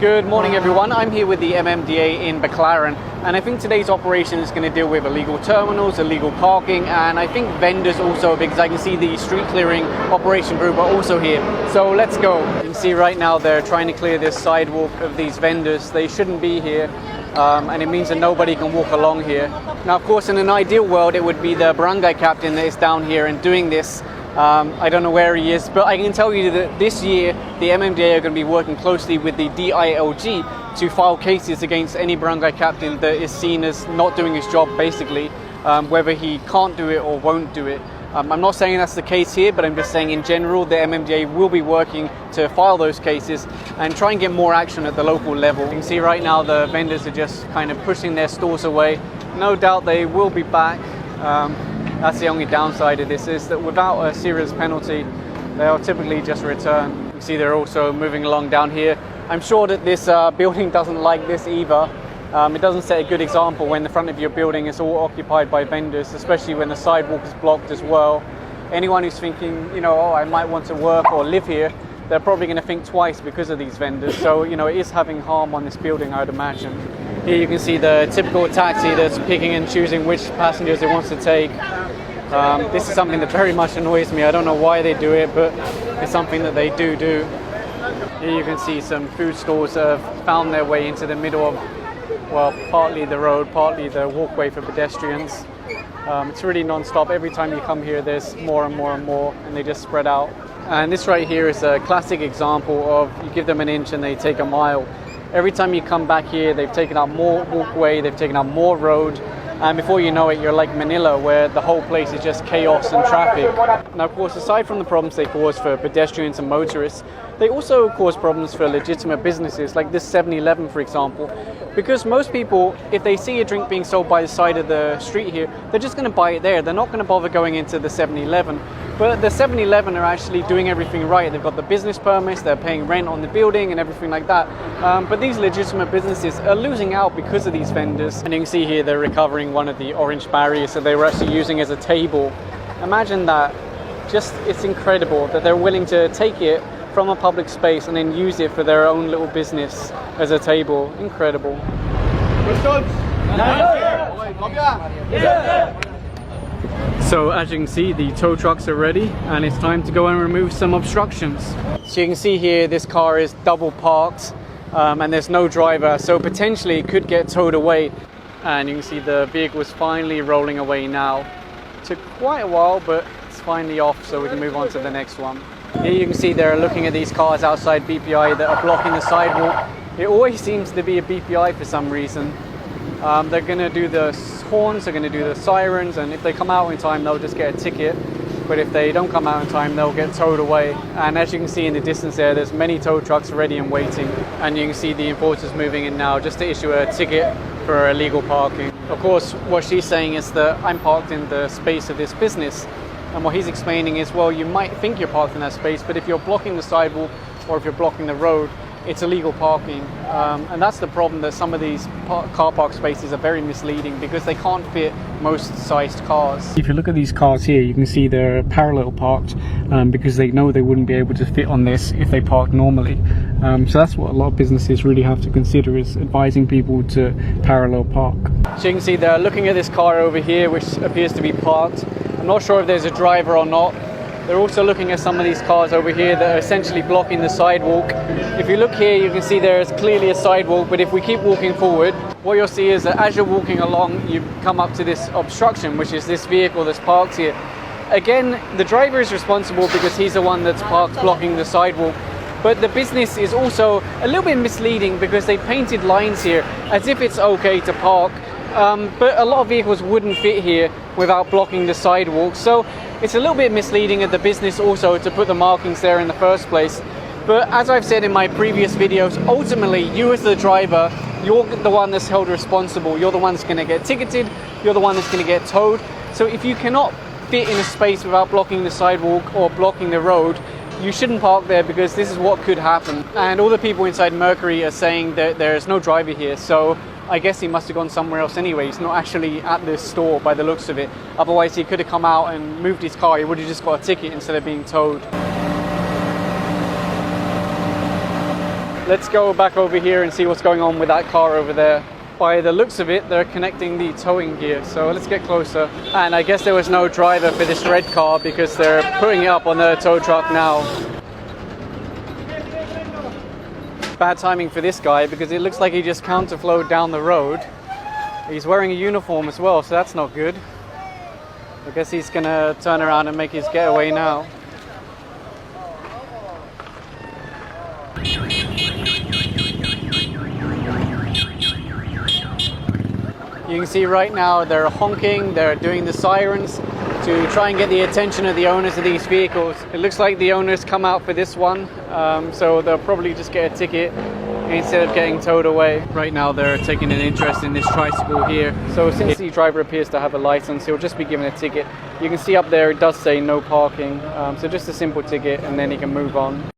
Good morning everyone, I'm here with the MMDA in McLaren, and I think today's operation is going to deal with illegal terminals, illegal parking, and I think vendors also, because I can see the street clearing operation group are also here. So let's go. You can see right now they're trying to clear this sidewalk of these vendors. They shouldn't be here, and it means that nobody can walk along here. Now of course in an ideal world it would be the barangay captain that is down here and doing this. I don't know where he is, but I can tell you that this year the MMDA are going to be working closely with the DILG to file cases against any barangay captain that is seen as not doing his job, basically, whether he can't do it or won't do it. I'm not saying that's the case here, but I'm just saying in general the MMDA will be working to file those cases and try and get more action at the local level. You can see right now the vendors are just kind of pushing their stores away. No doubt they will be back. That's the only downside of this, is that without a serious penalty, they'll typically just return. You see they're also moving along down here. I'm sure that this building doesn't like this either. It doesn't set a good example when the front of your building is all occupied by vendors, especially when the sidewalk is blocked as well. Anyone who's thinking, oh, I might want to work or live here, they're probably going to think twice because of these vendors. So, it is having harm on this building, I would imagine. Here you can see the typical taxi that's picking and choosing which passengers it wants to take. This is something that very much annoys me. I don't know why they do it, but it's something that they do. Here you can see some food stores that have found their way into the middle of, well, partly the road, partly the walkway for pedestrians. It's really non-stop. Every time you come here, there's more and more and more, and they just spread out. And this right here is a classic example of you give them an inch and they take a mile. Every time you come back here, they've taken out more walkway, they've taken out more road, and before you know it, you're like Manila, where the whole place is just chaos and traffic. Now, of course, aside from the problems they cause for pedestrians and motorists, they also cause problems for legitimate businesses, like this 7-Eleven, for example, because most people, if they see a drink being sold by the side of the street here, they're just going to buy it there. They're not going to bother going into the 7-Eleven. But the 7-Eleven are actually doing everything right. They've got the business permits, they're paying rent on the building and everything like that. But these legitimate businesses are losing out because of these vendors. And you can see here they're recovering one of the orange barriers that they were actually using as a table. Imagine that. It's incredible that they're willing to take it from a public space and then use it for their own little business as a table. Incredible. So as you can see, the tow trucks are ready and it's time to go and remove some obstructions. So you can see here this car is double parked and there's no driver, so potentially it could get towed away. And you can see the vehicle is finally rolling away now. It took quite a while, but it's finally off, so we can move on to the next one. Here you can see they're looking at these cars outside BPI that are blocking the sidewalk. It always seems to be a BPI for some reason. They're going to do the horns, they're going to do the sirens, and if they come out in time they'll just get a ticket. But if they don't come out in time, they'll get towed away. And as you can see in the distance there's many tow trucks ready and waiting. And you can see the enforcers moving in now just to issue a ticket for illegal parking. Of course, what she's saying is that I'm parked in the space of this business. And what he's explaining is, well, you might think you're parked in that space, but if you're blocking the sidewalk or if you're blocking the road, it's illegal parking. And that's the problem, that some of these car park spaces are very misleading because they can't fit most sized cars. If you look at these cars here, you can see they're parallel parked because they know they wouldn't be able to fit on this if they parked normally. So that's what a lot of businesses really have to consider, is advising people to parallel park. So you can see they're looking at this car over here, which appears to be parked. I'm not sure if there's a driver or not. They're also looking at some of these cars over here that are essentially blocking the sidewalk. If you look here, you can see there is clearly a sidewalk, but if we keep walking forward, what you'll see is that as you're walking along, you come up to this obstruction, which is this vehicle that's parked here. Again, the driver is responsible because he's the one that's parked blocking the sidewalk. But the business is also a little bit misleading because they painted lines here as if it's okay to park. But a lot of vehicles wouldn't fit here without blocking the sidewalk. So it's a little bit misleading of the business also to put the markings there in the first place. But as I've said in my previous videos, ultimately you as the driver, you're the one that's held responsible. You're the one that's going to get ticketed. You're the one that's going to get towed. So if you cannot fit in a space without blocking the sidewalk or blocking the road, you shouldn't park there, because this is what could happen. And all the people inside Mercury are saying that there's no driver here, so I guess he must have gone somewhere else anyway. He's not actually at this store by the looks of it. Otherwise he could have come out and moved his car. He would have just got a ticket instead of being towed. Let's go back over here and see what's going on with that car over there. By the looks of it, they're connecting the towing gear, so let's get closer. And I guess there was no driver for this red car because they're putting it up on the tow truck now. Bad timing for this guy because it looks like he just counterflowed down the road. He's wearing a uniform as well, so that's not good. I guess he's gonna turn around and make his getaway now. You can see right now they're honking, they're doing the sirens to try and get the attention of the owners of these vehicles. It looks like the owners come out for this one, so they'll probably just get a ticket instead of getting towed away. Right now they're taking an interest in this tricycle here. So since the driver appears to have a license, he'll just be given a ticket. You can see up there it does say no parking, so just a simple ticket and then he can move on.